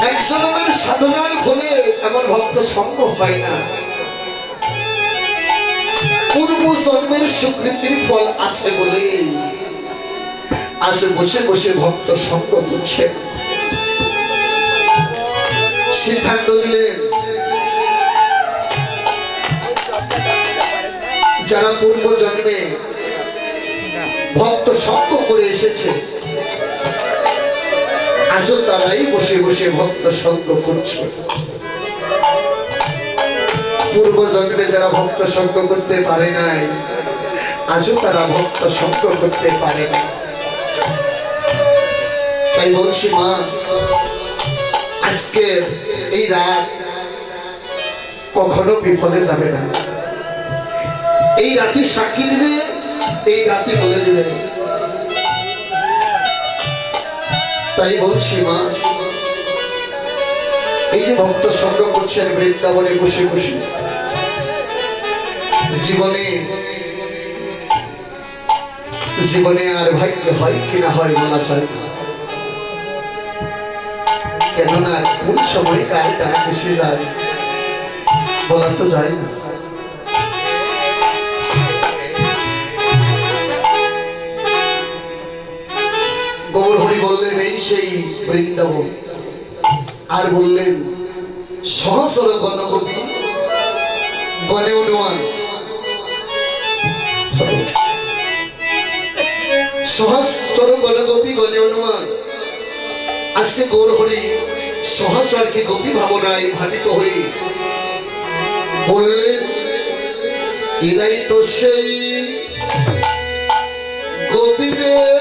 এক জন্মের সাধনার ফলে এমন ভক্ত সঙ্গ হয় না। পূর্ব জন্মের সুকৃতির ফল আছে বলে আজ বসে বসে ভক্ত সঙ্গ করছে। সিদ্ধান্ত দিলেন যারা পূর্ব জন্মে ভক্ত সঙ্গ করে এসেছে আজও তারাই বসে বসে ভক্ত সঙ্গ করছে। পূর্ব জন্মে যারা ভক্ত সঙ্গ করতে পারে নাই আজও তারা ভক্ত সঙ্গ করতে পারে না। তাই বলছি মা, আজকে এই রাত কখনো বিফলে যাবে না। এই রাতে সাক্ষী দিলে, এই রাতে বলে দিলে। তাই বলছি মা, এই যে ভক্ত সঙ্গ করছেন বৃন্দাবনে বসে বসে, জীবনে আর ভাগ্য হয় কিনা হয় বলা চাই না। কেননা কোন সময় কার ডাক এসে যায় বলা তো যায় না। গৌরহরি বললেন এই সেই বৃন্দাবন, আর বললেন সহস্র গণকবি গণে অনুমান, সহস্র গণকবি গণে অনুমান। আজকে গৌরহরি সহস্রকে গোপী ভাবনায় ভাবিত হয়ে বললেন এরাই তো সেই গোপীদের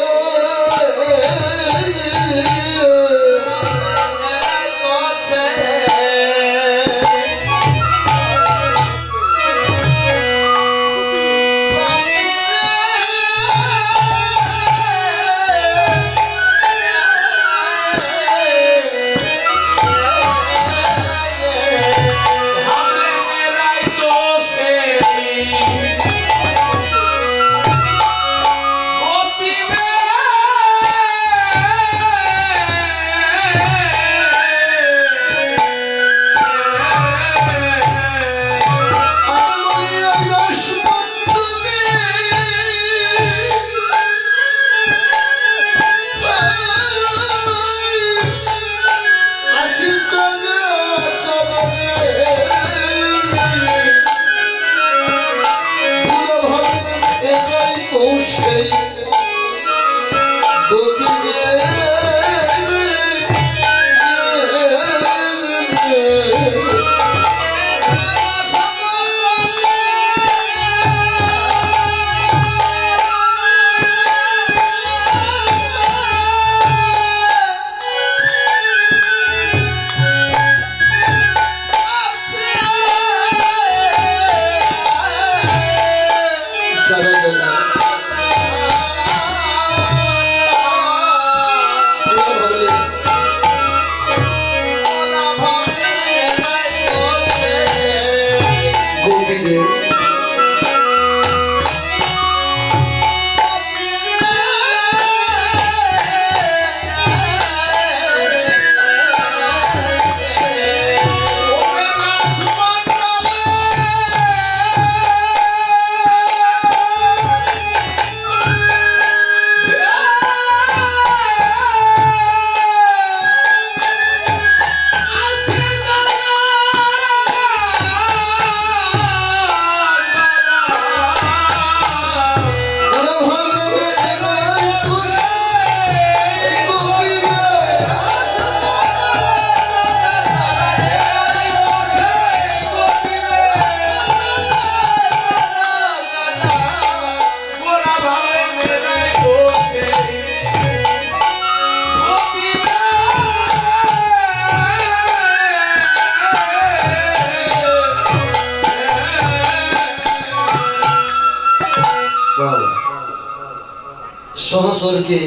সহস্রকে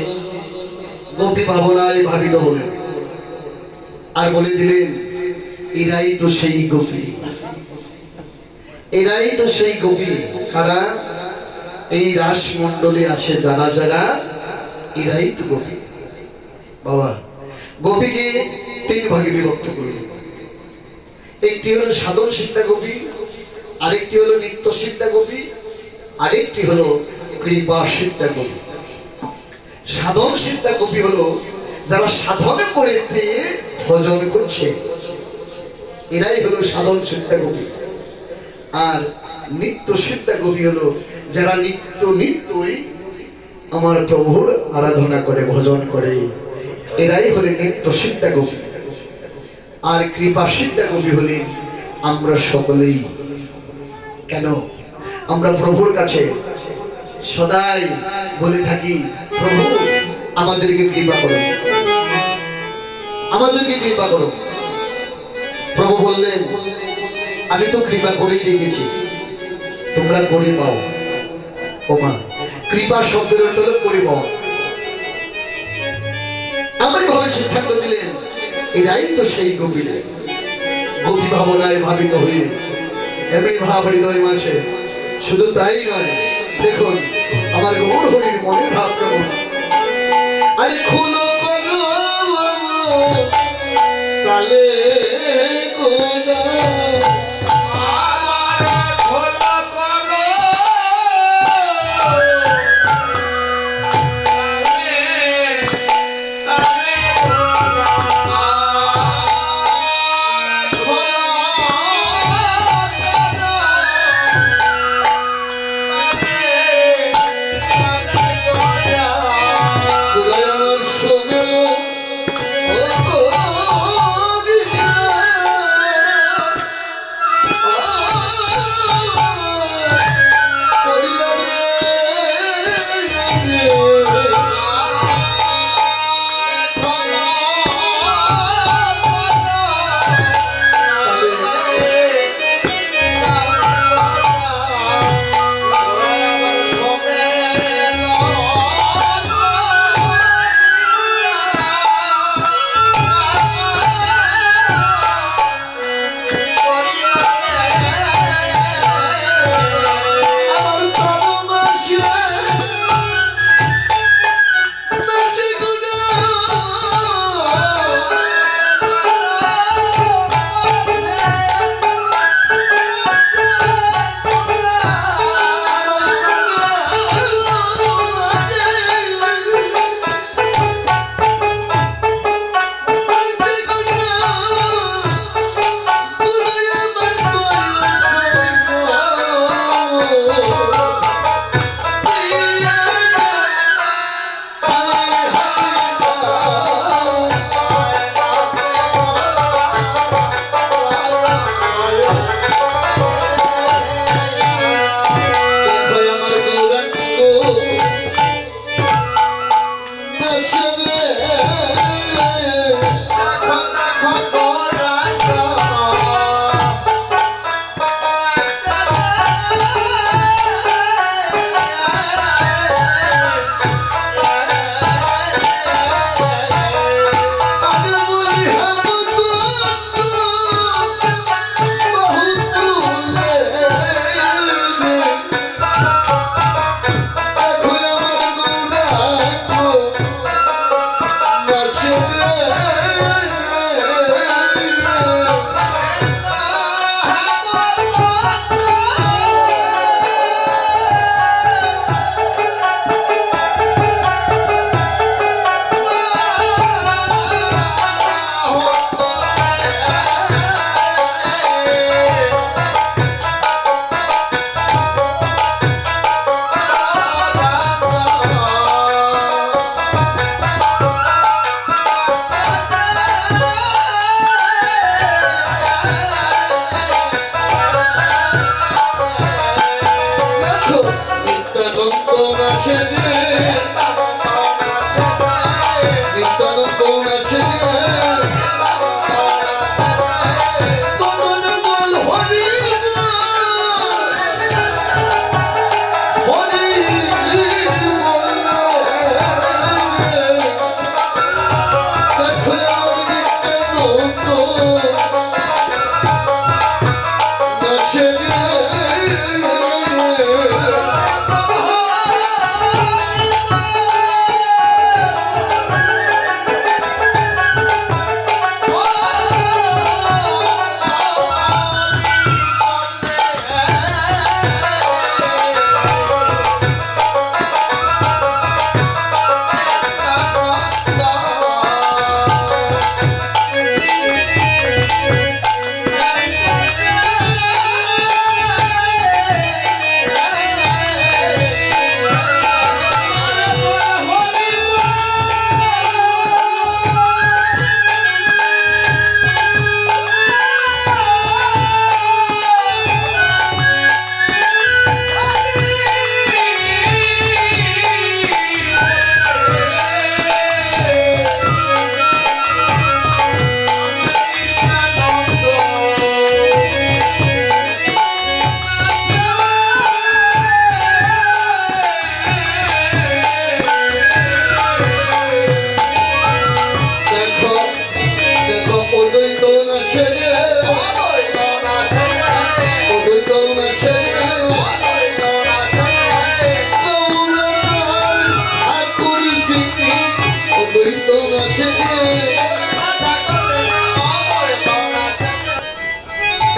গোপী ভাবনায় ভাবিত হলেন আর বলে দিলেন এরাই তো সেই গোপী, এরাই তো সেই গোপী। কারা? এই রাসমণ্ডলে আছে যারা যারা, এরাই তো গোপী। বাবা গোপীকে তিন ভাগে বিভক্ত করলেন। একটি হলো সাধন সিদ্ধা গোপী, আরেকটি হলো নিত্য সিদ্ধা গোপী, আরেকটি হলো কৃপা সিদ্ধা গোপী। সাধন সিদ্ধা গোপী হলো যারা সাধন করে পেয়ে ভজন করছে, এরাই হলো সাধন সিদ্ধা গোপী। আর নিত্য সিদ্ধা গোপী হলো যারা নিত্যই আমার প্রভুর আরাধনা করে ভজন করে, এরাই হলে নিত্য সিদ্ধা গোপী। আর কৃপা সিদ্ধা গোপী হলে আমরা সকলেই। কেন? আমরা প্রভুর কাছে সদাই বলে থাকি, প্রভু আমাদেরকে কৃপা করো, আমাদেরকে কৃপা করো। প্রভু বললেন, আমি তো কৃপা করেই রেখেছি, তোমরা করে পাও। ও মা, কৃপা শব্দের অর্থ হলো করে পাও। এমনই ভাবে সিদ্ধান্ত দিলেন, এরাই তো সেই গোপী। গোপী ভাবনায় ভাবিত হয়ে এমনি ভাব হৃদয় মাঝে। শুধু তাই নয়, দেখুন আমার গৌর হরির মনের ভাব কেমন। আরে খুলো করো কালে কোনা,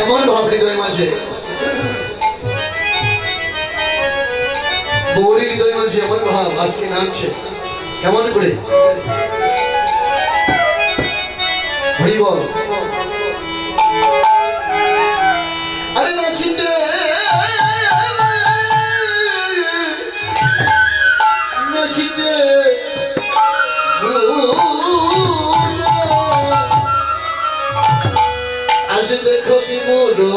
এমন ভাব হৃদয় মাঝে, গৌরী হৃদয় মাঝে এমন ভাব আজকে নামছে কেমন করে। হরি বল। আরে নাচিতে নাচিতে আসে দেখো কি মোড়ো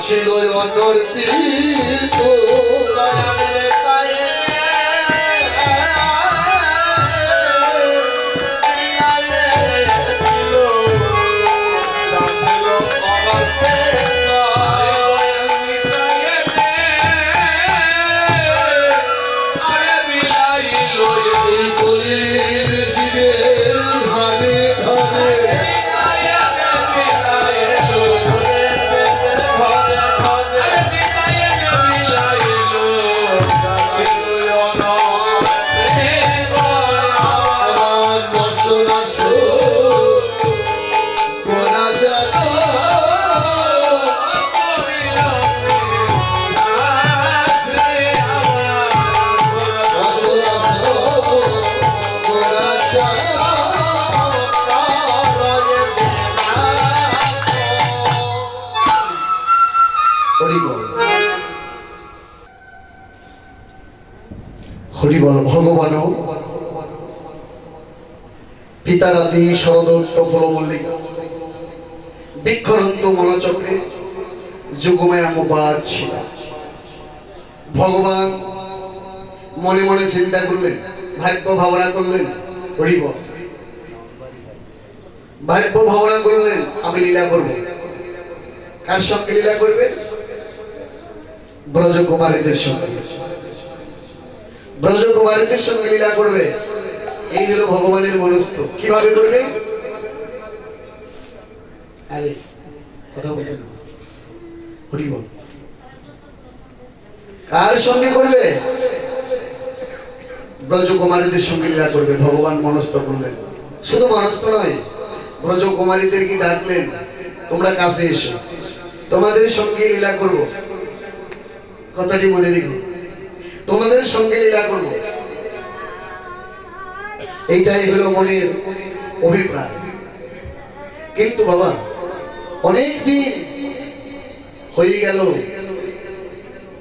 ছিল অনর্পিত হরিবল ভগবান পিতারাদি শরদত্ত ফুলমল্লিক বৃক্ষরন্ত মনচক্রে যুগমায়া মুপাদ ছিল। ভগবান মনে মনে চিন্তা করলেন ভাগ্য ভাবনা করলেন, হরিব ভাগ্য ভাবনা করলেন আমি লীলা করব। কার সঙ্গে লীলা করবে? ব্রজকুমারীদের সঙ্গে। ব্রজকুমারীদের সঙ্গে লীলা করবে। এই হলো ভগবানের মনস্থ। কিভাবে করবে? আরে কথা বলবেন না, হরিব কার সঙ্গে করবে? ব্রজকুমারীদের সঙ্গে লীলা করবে। ভগবান মনস্থ করলেন। শুধু মনস্থ নয়, ব্রজকুমারীদেরকে ডাকলেন, তোমরা কাছে এসো, তোমাদের সঙ্গে লীলা করব। কথাটি মনে রেখো, তোমাদের সঙ্গে লীলা করব। এইটাই হলো মনের অভিপ্রায়। কিন্তু বাবা অনেক দিন হয়ে গেল,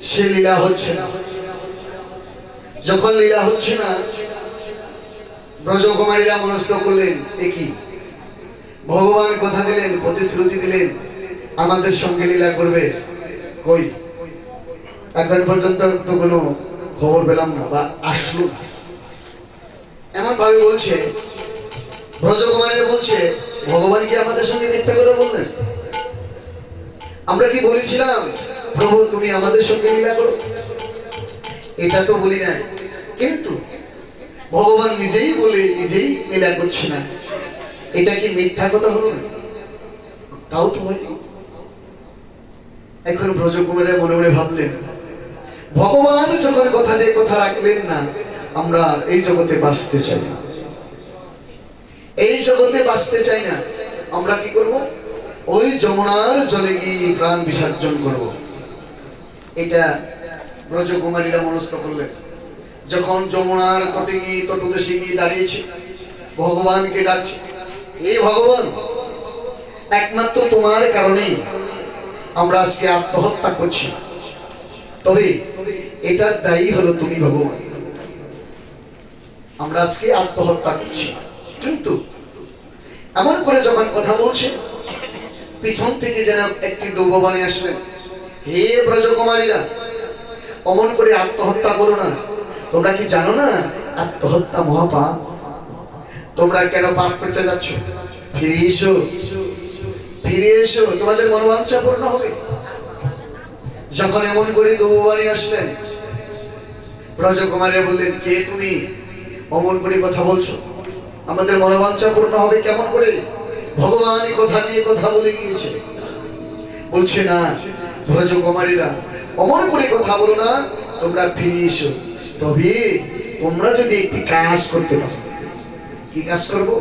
সে লীলা হচ্ছে না। যখন লীলা হচ্ছে না, ব্রজকুমারীরা মনস্থ করলেন, একই ভগবান কথা দিলেন, প্রতিশ্রুতি দিলেন আমাদের সঙ্গে লীলা করবে, কই এখন পর্যন্ত তো কোনো খবর পেলাম না বা আসলো না। এমন ভাবে বলছে, ব্রজকুমারীরা বলছে, ভগবান কি আমাদের সঙ্গে মিথ্যা করে বললেন? আমরা কি বলেছিলাম প্রভু তুমি আমাদের সঙ্গে লীলা করো? এটা তো বলি না, কিন্তু ভগবান নিজেই বলে নিজেই লীলা করছে না, এটা কি মিথ্যা কথা হলো না? তাও তো হয়। এখন ব্রজকুমারীরা মনে মনে ভাবলেন, ভগবান যখন কথা দিয়ে কথা রাখলেন না, আমরা এই জগতে বাঁচতে চাই না, এই জগতে বাঁচতে চাই না। আমরা কি করব? ওই যমুনার জলে গিয়ে প্রাণ বিসর্জন করব। এটা ব্রজকুমারীরা মনস্থ করলেন। যখন যমুনার তটে গিয়ে তটদেশে গিয়ে দাঁড়িয়েছে, ভগবানকে ডাকছে, হে ভগবান, একমাত্র তোমার কারণেই আমরা আজকে আত্মহত্যা করছি, তবে এটার দায়ী হলো তুমি ভগবান। আমরা আজকে আত্মহত্যা করছি। কিন্তু এমন করে যখন কথা বলছে, পিছন থেকে যেন একটি দৈববাণী আসলেন, হে ব্রজকুমারীরা, অমন করে আত্মহত্যা করো না। তোমরা কি জানো না আত্মহত্যা মহাপাপ? তোমরা কেন পাপ করতে যাচ্ছ? ফিরে এসো, ফিরে এসো, তোমাদের মনোবাঞ্ছা পূর্ণ হবে। যখন এমন করে দৈববাণী আসলেন, ব্রজকুমারীরা বললেন, কে তুমি? অমন করে কথা বলছো, আমাদের মনোবাঞ্ছা পূর্ণ হবে কেমন করে? ভগবান কথা দিয়ে কথা বলে গিয়েছে। বলছে না, ব্রজকুমারীরা অমন করে কথা বলো না, তোমরা ফিরে এসো, তবে তোমরা যদি একটি কাজ করতে পারো। কি কাজ করবো?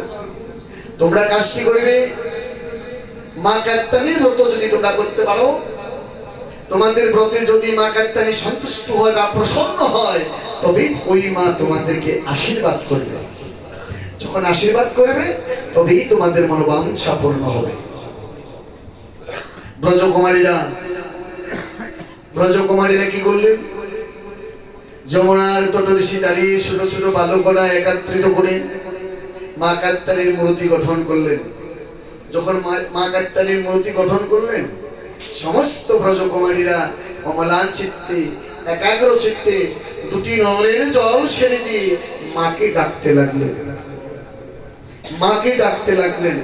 তোমরা কাজটি করবে, মা কাত্যায়নীর ব্রত যদি তোমরা করতে পারো, তোমাদের ব্রতে যদি মা কাত্যায়নী সন্তুষ্ট হয় বা প্রসন্ন হয়, তবে ওই মা তোমাদেরকে আশীর্বাদ করবে। যখন আশীর্বাদ করবে, তবেই তোমাদের মনোবাঞ্ছা পূর্ণ হবে। ব্রজকুমারীরা কি করলেন? যমুনার তটদেশে দাঁড়িয়ে ছোট ছোট বালকরা একত্রিত করে মা কাত্যায়নীর মূর্তি গঠন করলেন। যখন মা কাত্যায়নীর মূর্তি গঠন করলেন, সমস্ত ব্রজকুমারীরা অমলান চিত্তে, একাগ্র চিত্তে দুটি নয়নের জল ছেড়ে দিয়ে মাকে ডাকতে লাগলেন। মাকে ডাকতে লাগলেন,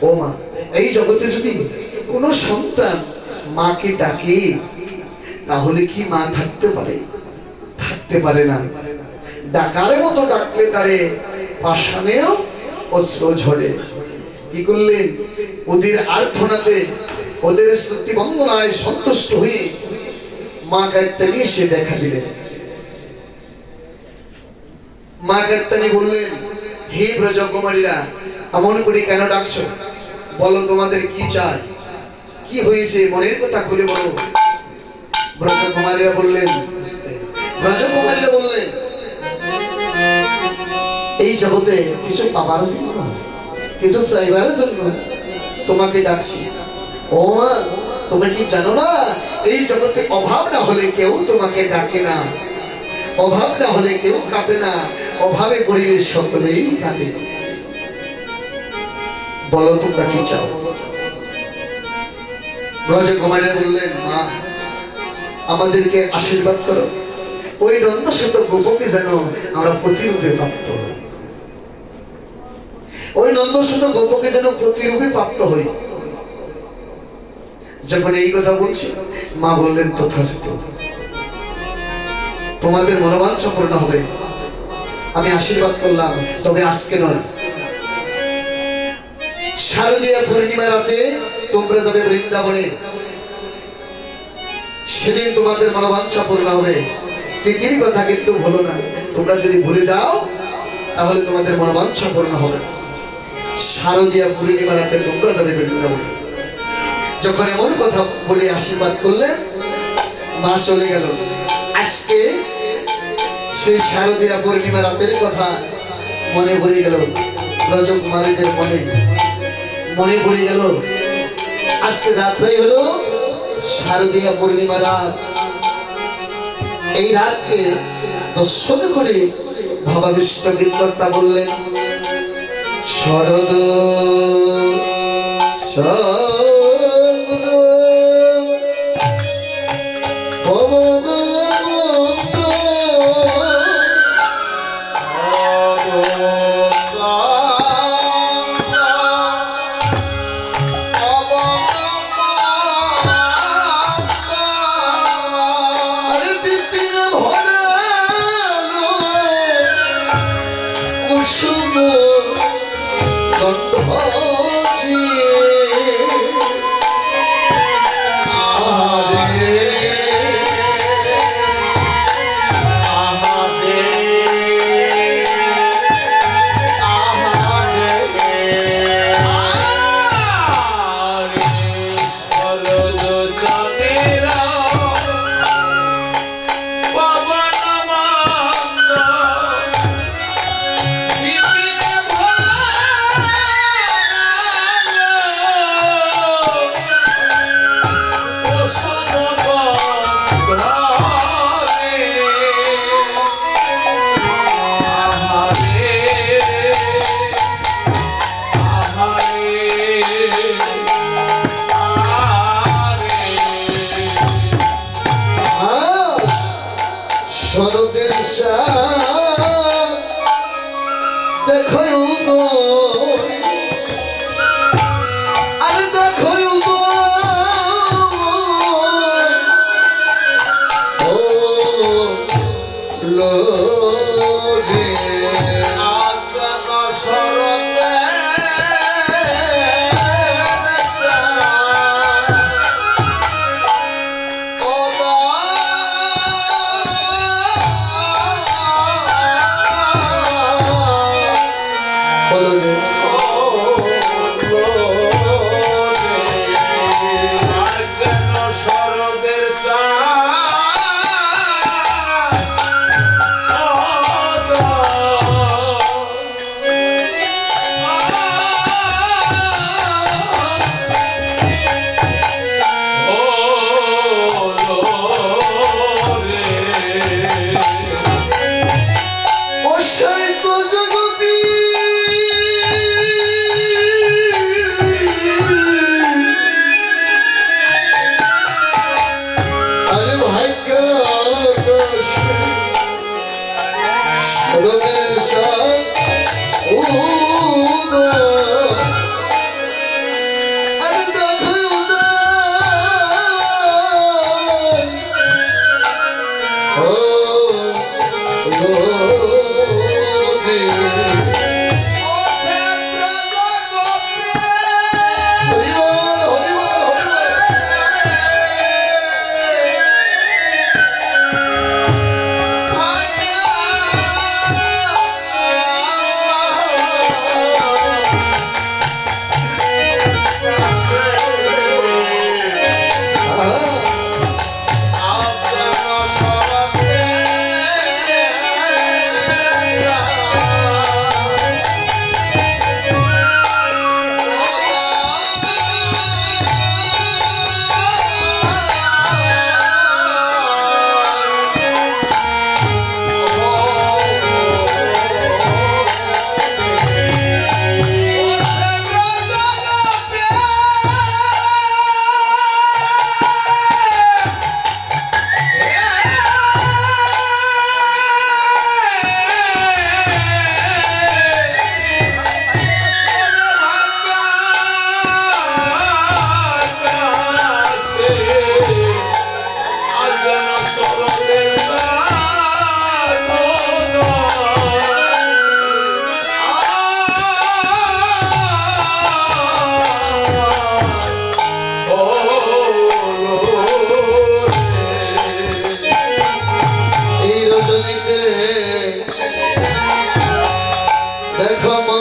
ও মা, এই জগতে যদি কোনো সন্তান মাকে ডাকে, তাহলে কি মা থাকতে পারে? থাকতে পারে না। ডাকার মতো ডাকলে তারে পাষাণেও অশ্র ঝরে। কি করলেন? ওদের আর্থনাতে, ওদের স্তুতি বন্দনায় সন্তুষ্ট হয়ে মা কাত্যায়নী এসে দেখা দিলেন। মা কাত্যায়নী বললেন, হে ব্রজকুমারীরা, এমন করে কেন ডাকছো? বলো তোমাদের কি চাই, কি হয়েছে, মনের কথা খুলে বলো। ব্রজকুমারীরা বললেন, এই জগতে কিছু পাবার জন্য, কিছু চাইবার জন্য তোমাকে ডাকছি। ও মা, তুমি কি জানো না, এই জগতে অভাব না হলে কেউ তোমাকে ডাকে না, অভাব না হলে কেউ কাঁদে না, অভাবে পড়িলে সকলেই কাঁদে। বলো তোমরা কি চাও? ব্রজকুমারীরা বললেন, মা, আমাদেরকে আশীর্বাদ করো, ওই নন্দসুত গোপকে যেন আমরা প্রতিরূপে প্রাপ্ত হই, ওই নন্দসুত গোপকে যেন প্রতিরূপে প্রাপ্ত হই। যখন এই কথা বলছি, মা বললেন তথাস্তু, তোমাদের মনোবাঞ্ছা পূর্ণ হবে। আমি আশীর্বাদ করলাম, তবে আজকে নয়, শারদীয়া পূর্ণিমা রাতে তোমরা যাবে বৃন্দাবনে, সেদিন তোমাদের মনোবাঞ্ছা পূর্ণ হবে। তিতির কথা কিন্তু ভুলো না, তোমরা যদি ভুলে যাও তাহলে তোমাদের মনোবাঞ্ছা পূর্ণ হবে। শারদীয়া পূর্ণিমা রাতে তোমরা যাবে বৃন্দাবনে। যখন এমন কথা বলে আশীর্বাদ করলেন, মা চলে গেল। আজকে সেই শারদীয়া পূর্ণিমা রাতের কথা মনে পড়ে গেল, ব্রজকুমারীদের মনে পড়ে গেল। আজকে রাত্রেই হলো শারদীয়া পূর্ণিমা রাত। এই রাতকে দর্শন করে ভবাবিষ্ট কীর্তনটা বললেন, শরদ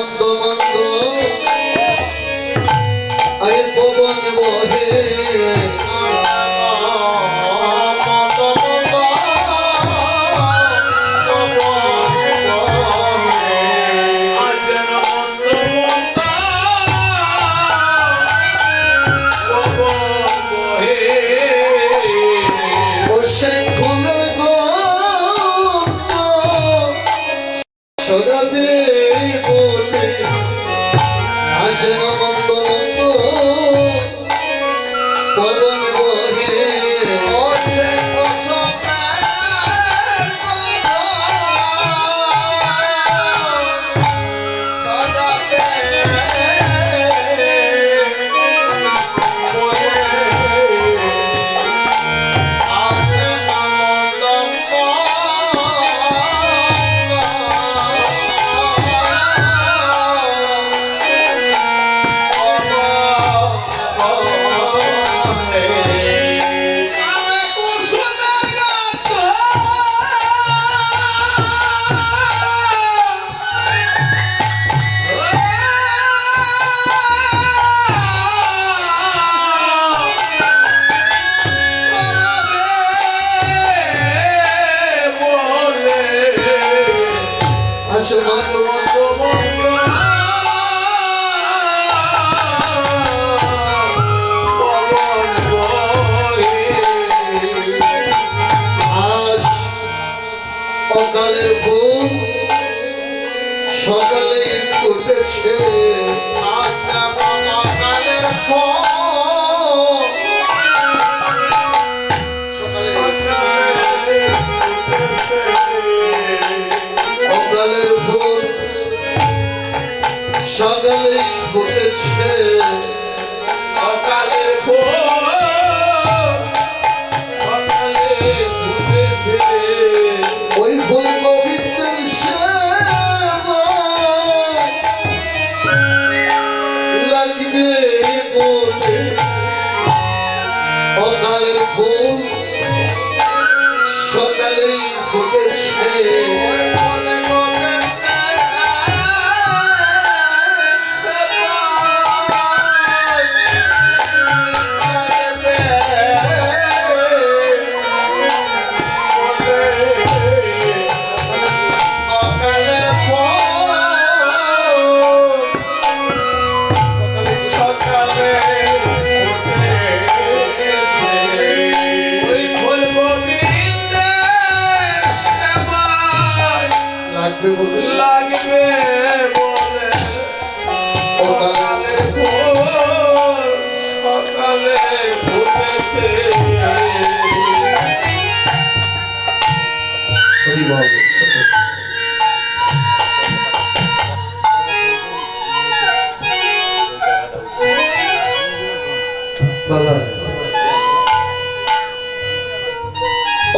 মন্দ মন্দ আরে পবন বহে অকালের ফুল সকালে ফুটেছে অকালের ফুল সকালে ফুটেছে অকালের ফুল ওই ফুল গোবিন্দের সেবা লাগবে বলে অকালের ফুল সকালেই ফুটেছে লাগবে বলে অকালে সকালে ফুটেছে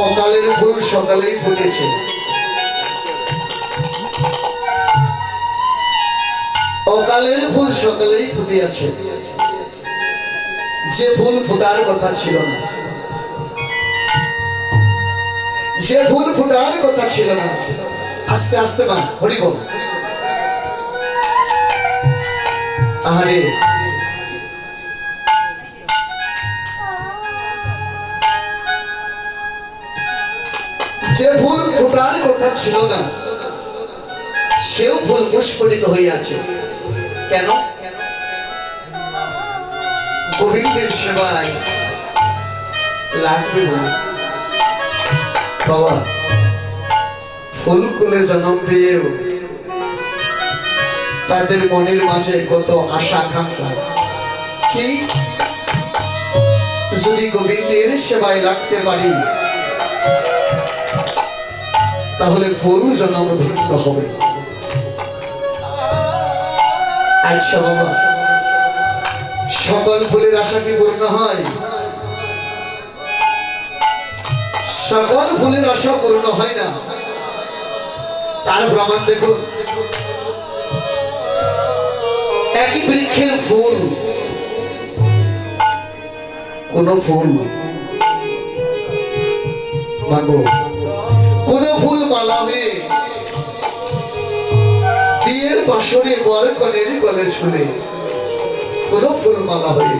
অকালের ফুল সকালেই ফুটেছে অকালের ফুল সকালেই ফুটিয়াছে যে ফুল ফোটার কথা ছিল না যে ফুল ফোটার কথা ছিল না আস্তে আস্তে মা হরি বল আহারে যে ফুল ফোটার কথা ছিল না সেও ফুল পুষ্পরিত হইয়াছে কেন গোবিন্দের সেবায় লাগবে বলে বাবা ফুল কুলে জন্ম পেয়েও তাদের মনের মাঝে কত আশা আকাঙ্ক্ষা কি যদি গোবিন্দের সেবায় লাগতে পারি তাহলে ফুল জন্ম ভিন্ন হবে আচ্ছা বাবা সকল ফুলের আশা কি পূর্ণ হয় সকল ফুলের আশা পূর্ণ হয় না তার প্রমাণ দেখুন একই বৃক্ষের ফুল কোন ফুল মাগো কোন ফুল মালা হয়ে বিয়ের বাসরে বর কনের গলে ঝুলে কোন ফুল মালা হয়ে,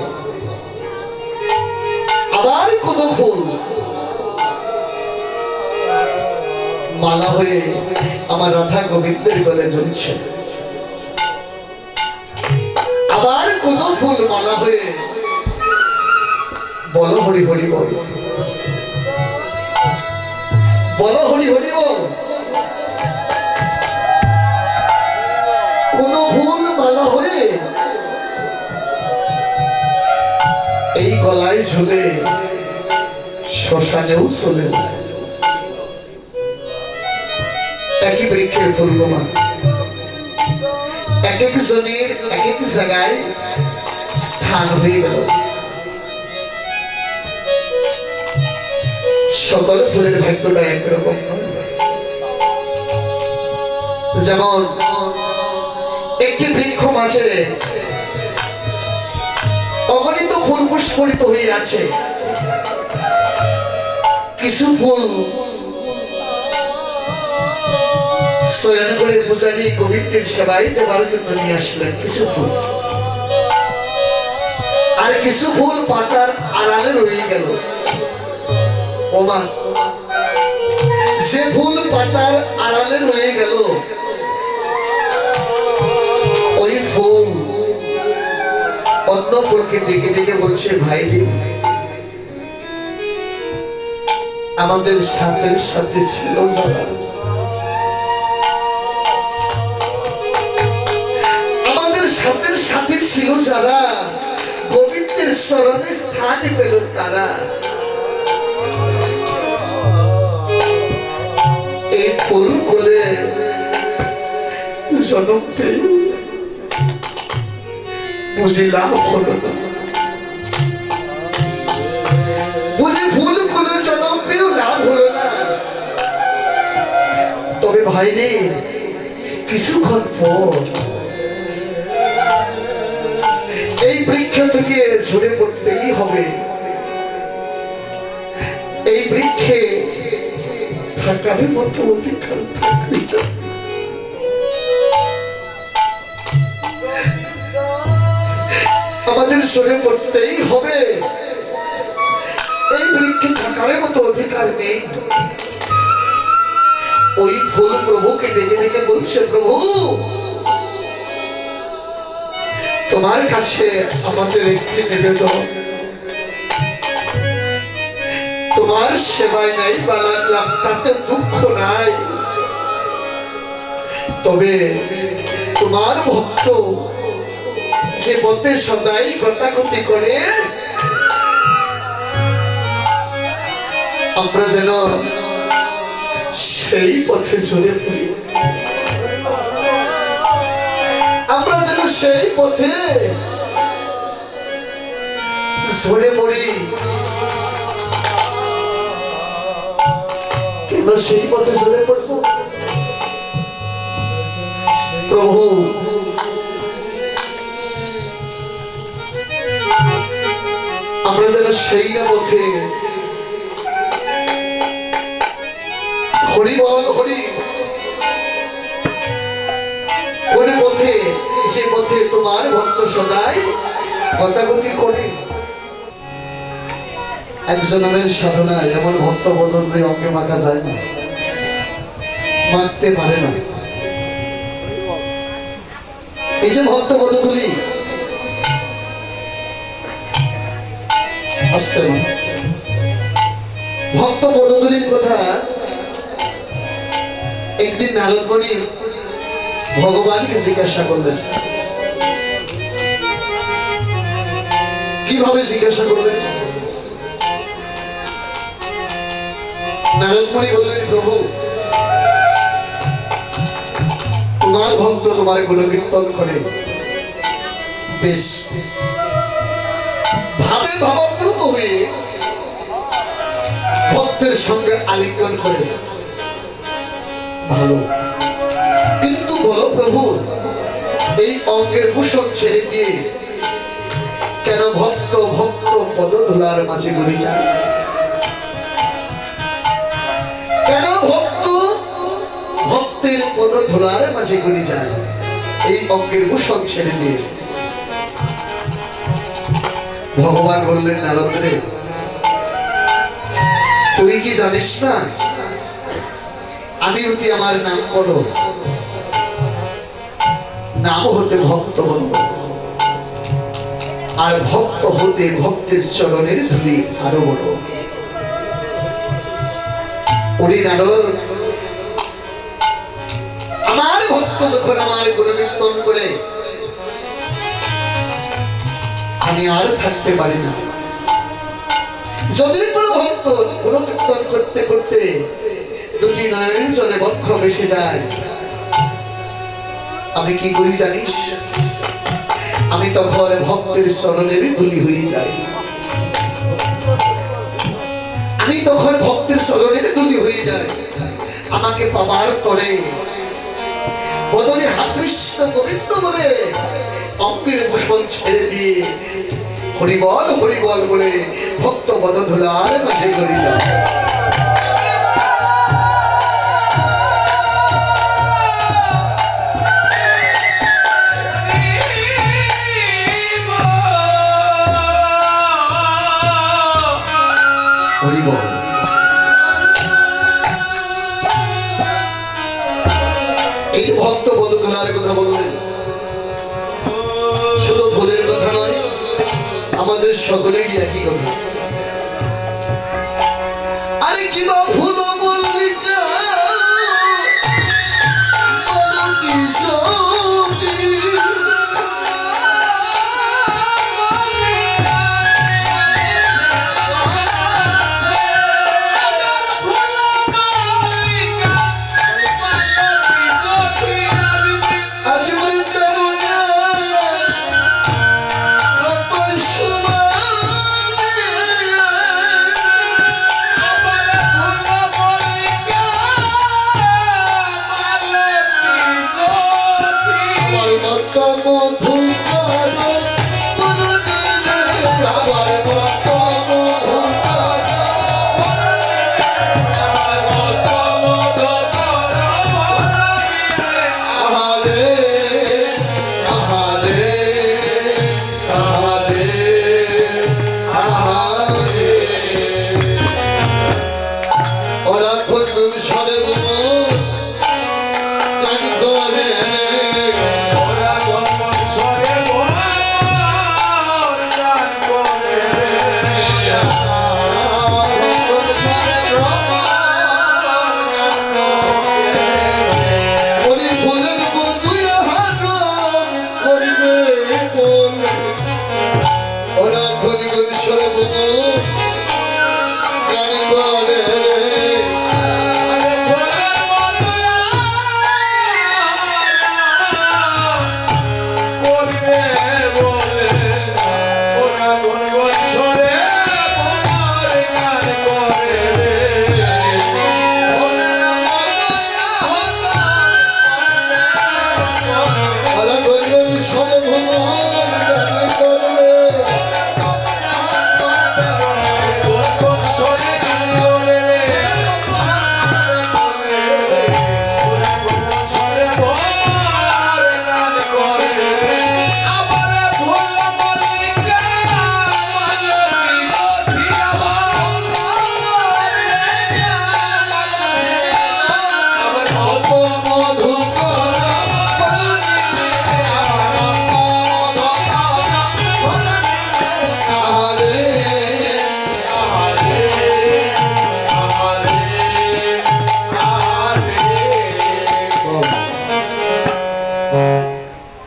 আবার কোন ফুল মালা হয়ে আমার রাধা গোবিন্দের গলে ঝুলছে, আবার কোন ফুল মালা হয়ে, বলো হরি হরি বল, বলো হরি হরি বল, কোন ফুল মালা হয়ে এই গলায় ঝুলে শ্মশানেও চলে যায়। একই বৃক্ষের ফুল গোমা, এক এক জনের এক এক জায়গায় স্থান হয়ে গেল। সকল ফুলের ভাগ্যটা একরকম নয়। যেমন একটি বৃক্ষ মাঝে অগণিত ফুল পুষ্পরিত হয়ে আছে, কিছু ফুল শয়ন করে পূজারী গোবিন্দের সেবায় দেবার জন্য নিয়ে আসলেন কিছু ফুল, আর কিছু ফুল পাতার আড়ালে রয়ে গেল। ওমা, যে ফুল পাতার আড়ালে রয়ে গেল ওই ফুল অন্য ফুলকে ডেকে ডেকে বলছে, ভাইজি আমাদের সাথে সাথে ছিল যারা, আমাদের সাথে সাথে ছিল যারা, গোবিন্দের স্মরণে স্থান পেল তারা, এই ফুল কোলে জন্ম পেয়ে বুঝি লাভ হলো না, বুঝি ফুল কোলে জন্ম পেয়েও লাভ হলো না। তবে ভাই রে, কিছুক্ষণ পর এই বৃক্ষ থেকে ঝরে পড়তেই হবে। এই বৃক্ষে থাকার মতো অধিকার থাকবে না। আমাদের সরে পড়তেই হবে। এই বৃক্ষে থাকার মতো অধিকার নেই। ওই ফুল প্রভুকে ডেকে ডেকে বলছে, প্রভু তোমার কাছে আমাদের একটি নিবেদন, তোমার সেবায় নাই বা লাগলাম তাতে দুঃখ নাই, তবে তোমার ভক্ত যে পথে সদাই গতাগতি করে আমরা যেন সেই পথে চলে পড়ি, আমরা যেন সেই পথে ঝরে পড়ি। কেন সেই পথে ঝরে পড়ব? প্রভু আমরা যেন সেই না পথে হরি বল হরি, কোন পথে? সে পথে তোমার ভক্ত সদাই গতাগতি করে। এক জন্মের সাধনায় এমন ভক্ত বদল দিয়ে অঙ্গে মাখা যায় না, মাখতে পারে না। এই যে ভক্ত বদলি আসতে ভক্ত বদলির কথা একদিন নারদ মুনি ভগবানকে জিজ্ঞাসা করলেন। কিভাবে জিজ্ঞাসা করলেন? নারদ মুনি বললেন, প্রভু তোমার ভক্ত তোমার গুণকীর্তন করে বেশ ভাবে ভাবাপ্লুত হয়ে ভক্তের সঙ্গে আলিঙ্গন করে, ভালো, কিন্তু বলো প্রভু এই অঙ্গের ভূষণ ছেড়ে দিয়ে কেন ভক্ত ভক্ত পদধূলার মাঝে ঘুরে যায়? কেন ভক্ত ভক্তের পদধূলার মাঝে ঘুরে যায়? এই অঙ্গের ভূষণ ছেড়ে দিয়ে ভগবান বললেন, নারদ রে, তুই কি জানিস না আমি অতি আমার নাম বলো, নাম হতে ভক্ত বলব, আর ভক্ত হতে ভক্তের চরণের ধুলি আরো বড়। ওরে নারদ, আমার ভক্ত যখন আমার গুণকীর্তন করে আমি আর থাকতে পারি না। যদি কোনো ভক্ত গুণকীর্তন করতে করতে দুটি নয়ন জলে বক্ষ ভেসে যায়, আমি কি করি জানিস? আমি তখন ভক্তের চরণের ধুলি হয়ে যাই। আমি তখন ভক্তের চরণের ধুলি হয়ে যাই। আমাকে পাবার পরে বদনে হাত কৃষ্ণ গোবিন্দ বলে অঙ্গের ভূষণ ছেড়ে দিয়ে হরিবল হরিবল বলে ভক্ত পদধূলার মাঝে করিল। হরিবল। এই যে ভক্ত পদধূলার কথা বললেন, শুধু ফুলের কথা নয়, আমাদের সকলেরই একই কথা। আরে কি বা ফুল মল্লিকা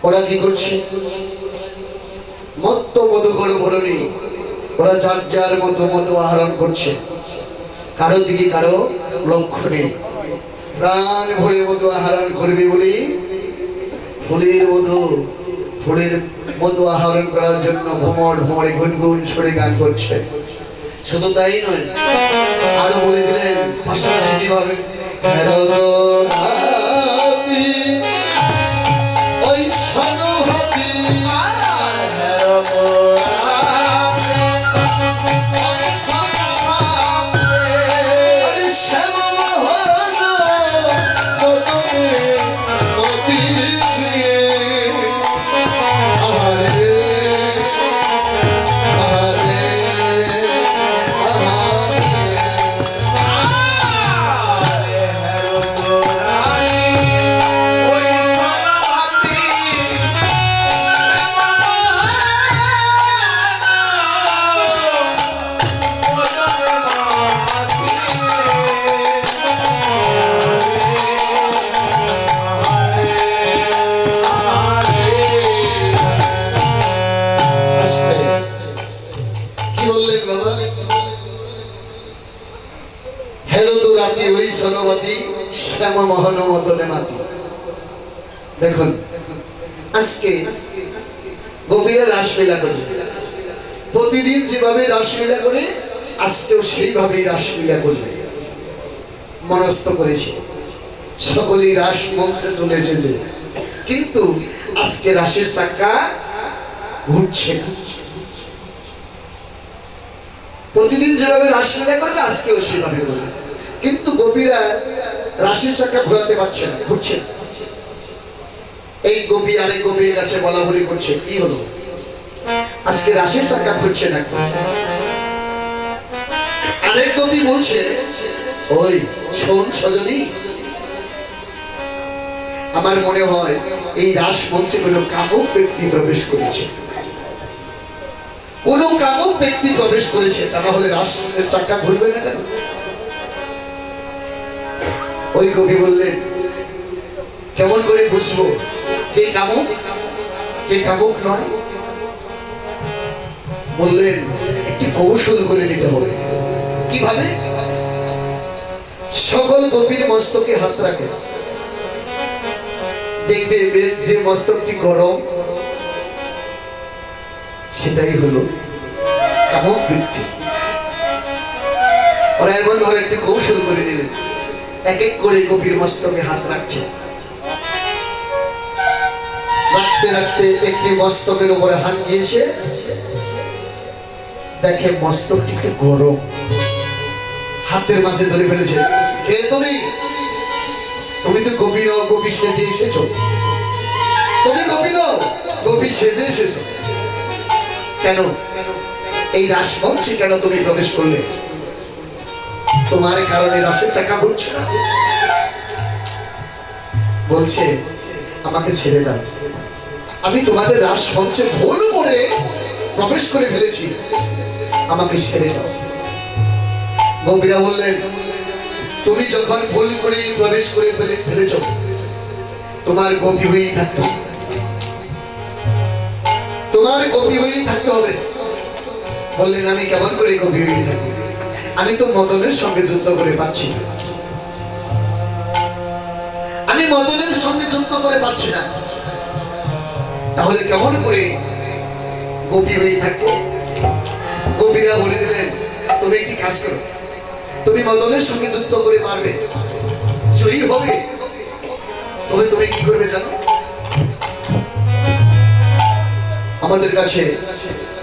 ওরা কি করছে? মত্ত মধু করে ভরণী, ওরা যার যার মতো মধু আহরণ করছে, কারো দিকে কারো লক্ষ্য নেই। প্রাণ ভরে মধু আহরণ করবে বলে ফুলের মধু আহরণ করার জন্য ভ্রমর ভ্রমরে গুনগুন সরে গান করছে। শুধু তাই নয়, আরো বলে দিলেন পাশাপাশি কিভাবে আজকে গোপীরা রাসলীলা করে, প্রতিদিন যেভাবে রাসলীলা করে আজকেও সেইভাবেই রাসলীলা করবে মনস্থ করেছে। সকলেই রাস মঞ্চে চলে এসেছে, কিন্তু আজকে রাসের চাকা ঘুরছে না। প্রতিদিন যেভাবে রাসলীলা করবে আজকেও সেভাবে করবে, কিন্তু গোপীরা রাসের চাকা ঘোরাতে পারছে না, ঘুরছে না। এই গোপী আরেক গোপীর কাছে বলা বলি করছে, কি হলো আজকে রাসের চাকা ঘুরছে না? আরেক গোপী বলছে, ওই শোন সজনী, আমার মনে হয় এই রাস মঞ্চে কোনো কামুক ব্যক্তি প্রবেশ করেছে, কোন কামুক ব্যক্তি প্রবেশ করেছে, তা না হলে রাসের চাকা ঘুরবে না কেন? ওই কবি বললেন, কেমন করে বুঝবো কে কামুক কে কামুক নয়? বললেন, একটি কৌশল করে নিতে হবে। কিভাবে? সকল গোপীর মস্তকে হাত রাখে, দেখবে যে মস্তকটি গরম সেটাই হলো কামুক ব্যক্তি। ওরা এমন ভাবে একটি কৌশল করে নিলেন, এক এক করে গোপীর মস্তকে হাত রাখছে। রাখতে রাখতে একটি মস্তকের উপরে হাত দিয়েছে, দেখে মস্তকটি একটু গরম, হাতের মাঝে ধরে ফেলেছে। কে তুমি? তুমি তো গোপী নও, গোপী সেজে এসেছো। তুমি গোপী নও, গোপী সেজে এসেছো। কেন এই রাসমঞ্চে কেন তুমি প্রবেশ করলে? তোমার কারণে রাসের চাকা ঘুরছে না। বলছে, আমাকে ছেড়ে দাও, আমি তোমাদের রাসমঞ্চে ভুল করে প্রবেশ করে ফেলেছি, আমাকে ছেড়ে দাও। গোপীরা বললেন, তুমি যখন ভুল করে প্রবেশ করে ফেলেছ, তোমার গোপী হয়েই থাকতে হবে, তোমার গোপী হয়েই থাকতে হবে। বললেন, আমি কেমন করে গোপী হয়ে থাকবো? আমি তো মদনের সঙ্গে যুদ্ধ করে পাচ্ছি না, আমি মদনের সঙ্গে যুদ্ধ করে পাচ্ছি না, তাহলে কেমন করে গোপী হয়ে থাকবো? গোপীরা বলে দিলেন, তুমি একটি কাজ করো, তুমি মদনের সঙ্গে যুদ্ধ করে পারবে, জয়ী হবে, তবে তুমি কি করবে জানো? আমাদের কাছে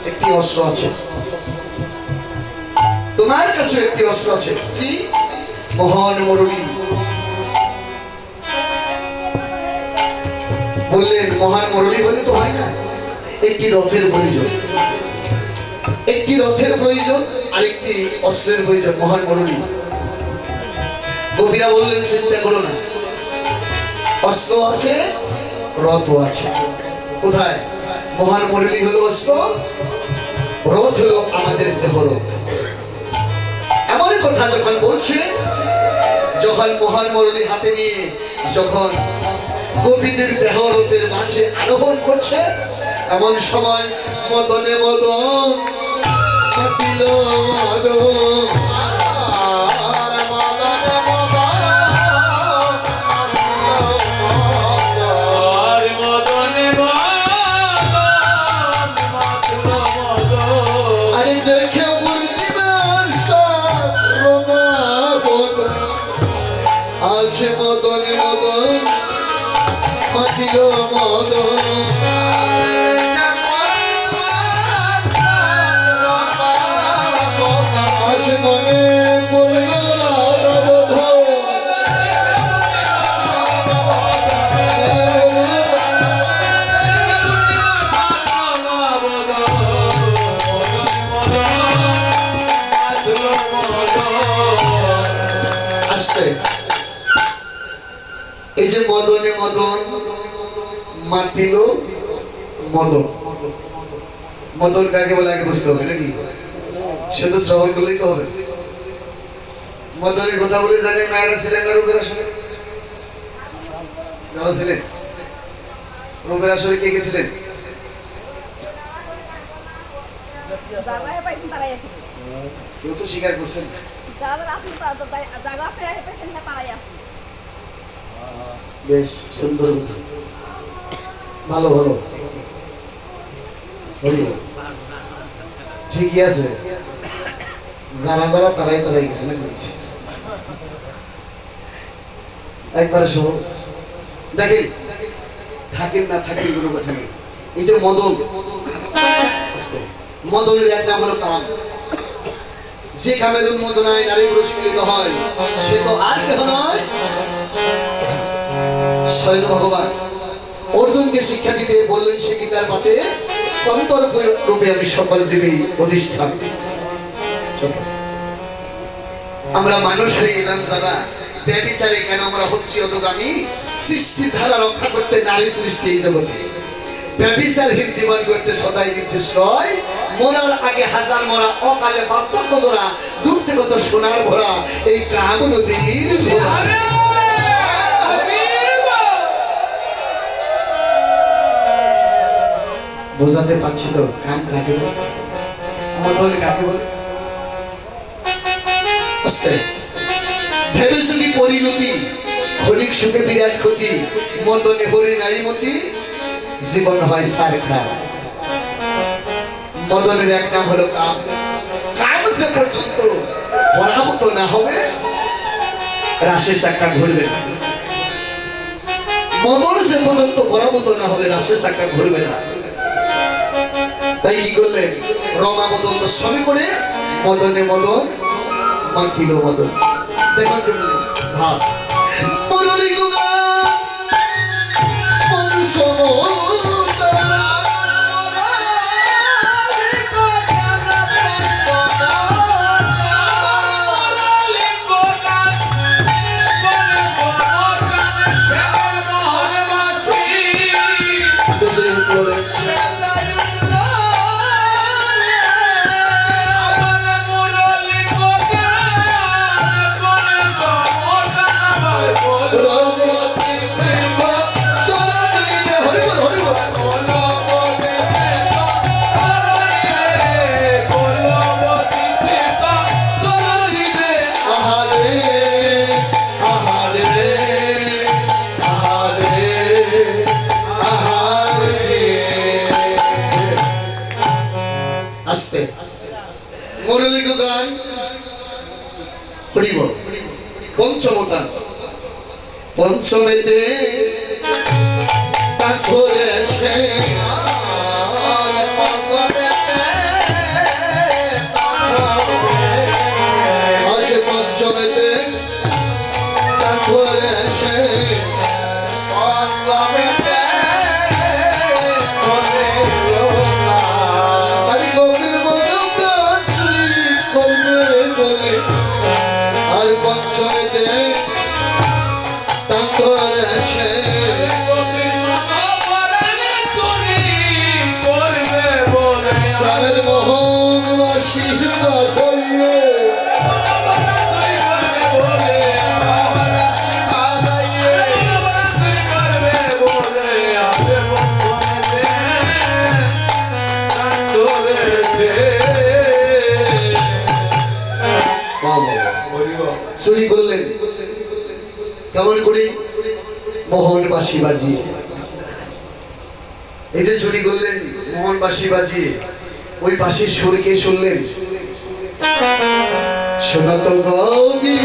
একটি অস্ত্র আছে, তোমার কাছে একটি অস্ত্র আছে। কি? মহান মুরলী। বললেন, মহান মুরলী হলে তো হয় না, একটি রথের প্রয়োজন, একটি রথের প্রয়োজন, আরেকটি অস্ত্রের প্রয়োজন, মহান মুরলী। গোপীরা বললেন, চিন্তা করো না, অস্ত্র আছে, রথ আছে। কোথায়? মহান মুরলী হলো অস্ত্র, রথ হলো আমাদের দেহরথ। এমন কথা যখন বলছে, যখন মহান মুরলী হাতে নিয়ে যখন গোপীদের দেহরথের মাঝে আরোহণ করছে, এমন সময় মদনে মদন মাতিল মাধব, আছে মদনে মদন মাতিল মদন, আছে মনে পড়ল আসতে। এই যে মদনে মদন মাতিল মদন, মদন কাকে বলে আগে বুঝতে হবে নাকি? শুধু শ্রবণ করলেই তো হবে? মদনের কথা বলে জানে মায়েরা ছিলেন না রূপের আসরে? যারা ছিলেন রূপের আসরে কে কে ছিলেন? কেউ তো স্বীকার করছেন। বেশ সুন্দর কথা, ভালো ভালো। ঠিকই আছে, যারা যারা তারাই তারাই গেছে নাকি? একবারে সহজ। দেখেন, থাকেন না থাকেন কোনো কথা নেই। এই যে মদন, মদনের এক নাম হলো কাম। যে কামের উন্মোদনায় নারী পুরুষ মিলিত হয় সে তো আর কেহ নয়, স্বয়ং ভগবান। অর্জুনকে শিক্ষা দিতে বললেন, সে গীতার পথে অন্তর রূপে আমি সকল জীবী প্রতিষ্ঠান। আমরা মানুষ হয়ে এলাম যারা ব্যভিচারে, কেন আমরা হচ্ছি অধোগামী? সৃষ্টির ধারা রক্ষা করতে নারী সৃষ্টি এই জগতে, ব্যভিচারহীন জীবন করতে সদাই নির্দেশ রয়। মরার আগে হাজার মরা, অকালে বার্ধক্য জোড়া, ডুবছে কত সোনার ভরা এই কাম নদীর ঘোড়া। বোঝাতে পারছি তো কাম কাকে বলে, মদন কাকে বলে? ভেবে শুনি পরিণতি, ক্ষণিক সুখে বিরাট ক্ষতি, মদনে হরি নারীমতি, জীবন হয় সারখা। মদনের এক নাম হলো কাম। কাম সে পর্যন্ত পরাভূত না হবে রাশের চাকা ঘুরবে না। মদন সে পর্যন্ত পরাভূত না হবে রাশের চাকা ঘুরবে না। তাই কি করলেন? রমা মদন স্বামী করে মদনে মদন মাখিল মদন। দেখুন ভাব মুরলী গুগা মুরলী গান হরিব পঞ্চমতা। পঞ্চমেতে তা করেছে পঞ্চমেতে তা করেছে চুরি করলেন। কেমন করি? মোহন বাঁশি বাজিয়ে। এই যে চুরি করলেন মোহন বাঁশি বাজিয়ে, ওই বাঁশির সুরকে শুনলেন, শোনাতো গবি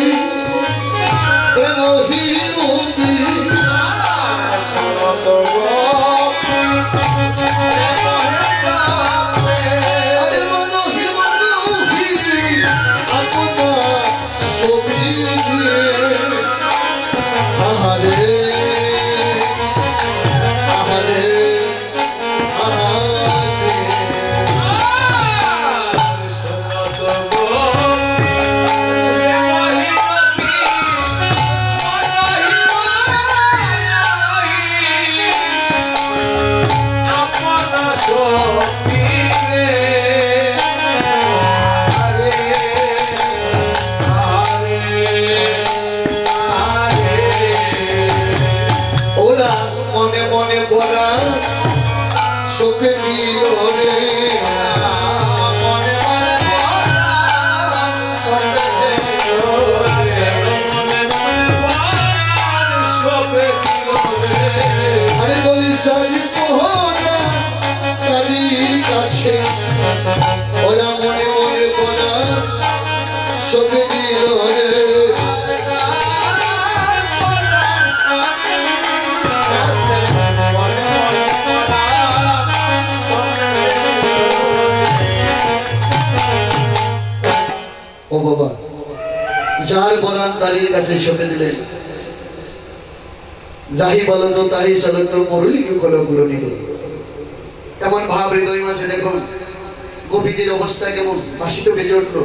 ওরা মনে মনে পড়া সবে দিল ও বাবা, যার বরান তারির কাছে সঁপে দিলেন। যাহি বলো তো তাহি চলো তো মরুলিকে কলগুলো নিবে। এমন ভাব হৃদয় মাঝে দেখুন গোপীদের অবস্থা কেমন ভাসিত বেজে উঠল।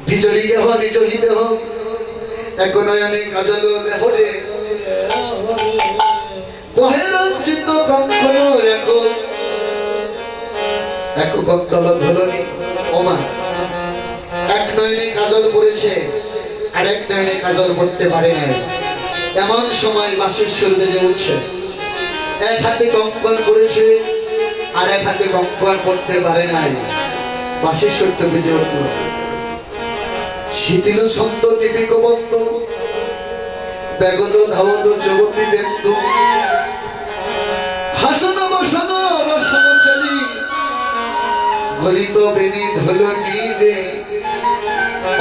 বিজলি দেহ নিজ দেহ এক নয়নে কাজল দেহরে বহেরঞ্চিত কঙ্কন এক দল ধলনি ওমা। এক নয়নে কাজল পড়েছে আর এক নয়নে কাজল পড়তে পারে না। এমন সময় বাঁশির সুর বেজে উঠছে। এক হাতে কঙ্কন পড়েছে আর এক হাতে কঙ্কন পড়তে পারে নাই। বাঁশির সুর তো বেজে উঠল। শীতিল ছন্দ দীপিক বন্ধ ব্যাগত ধাবত জগতি ব্যক্ত হাসন বসন রসন চলি গলিত বেনি ধলনি রে।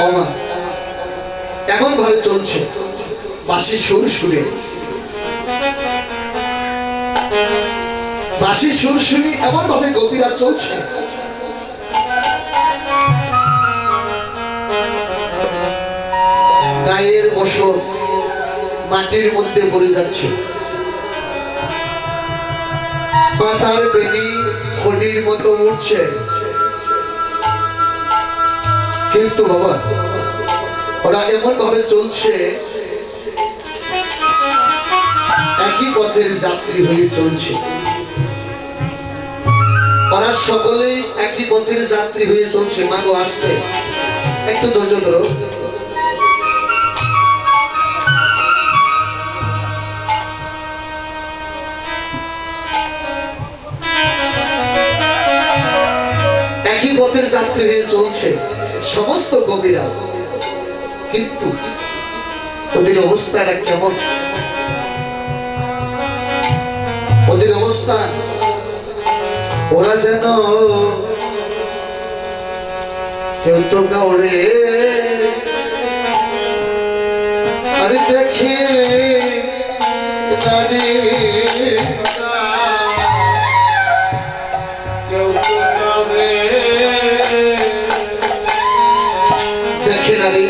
অমা এমন ভাবে চলছে বাঁশির সুর শুনে। বাঁশির সুর শুনি এমন ভাবে গোপীরা চলছে। গায়ের বসত মাটির মধ্যে পড়ে যাচ্ছে। পাতার বেনি খনির মতো উঠছে। কিন্তু বাবা ওরা এমন ভাবে চলছে একই পথের যাত্রী হয়ে চলছে। ওরা সকলেই একই পথের যাত্রী হয়ে চলছে। মাগো আসতে একটু ধৈর্য ধরো। একই পথের যাত্রী হয়ে চলছে সমস্ত কবিরা। কিন্তু ওদের অবস্থাটা কেমন? ওদের অবস্থা ওরা যেন কেউ তো কাউরে আরে দেখে কেউ তো কাউরে দেখে না রে।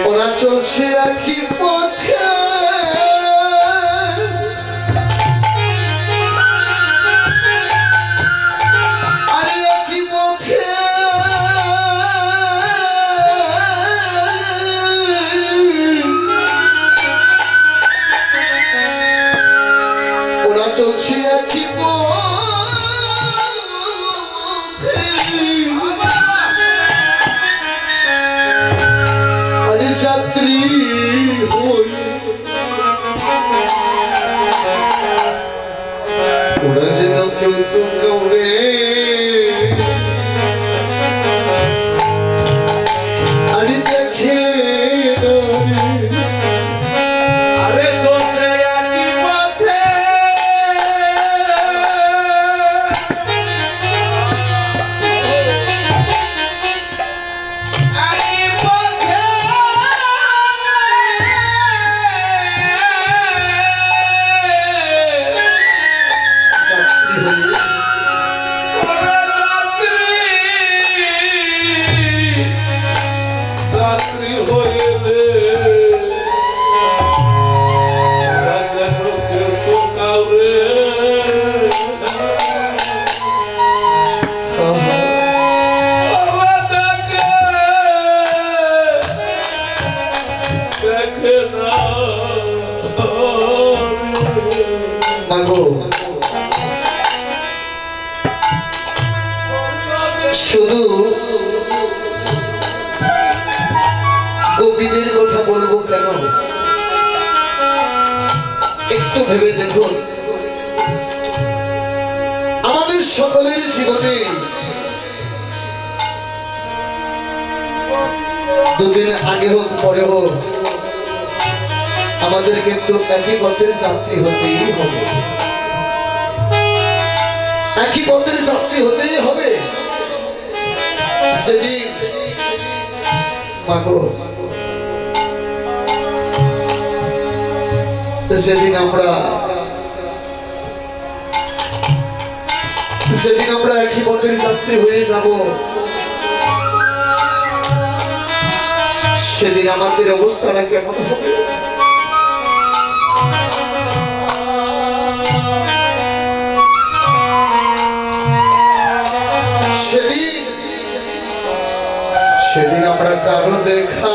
ওরা চলছে একই পথে আরে একই পথে ওরা চলছে একই যাত্রী হই। ওরা যেন কেউ তো কাউরে আরে দেখে আরে চলছে একই পথে মাগো শুধু গোপীদের কথা বলবো কেন, একটু ভেবে দেখুন আমাদের সকলের জীবনে দুদিন আগে হোক পরে হোক আমাদের কিন্তু একই পথের যাত্রী হতেই হবে, একই পথের যাত্রী হতেই হবে। সেদিন মাগো যেদিন আমরা একই পথের যাত্রী হয়ে যাব, সেদিন আমাদের অবস্থাটা কেমন হবে? সেদিন আমরা কারো দেখা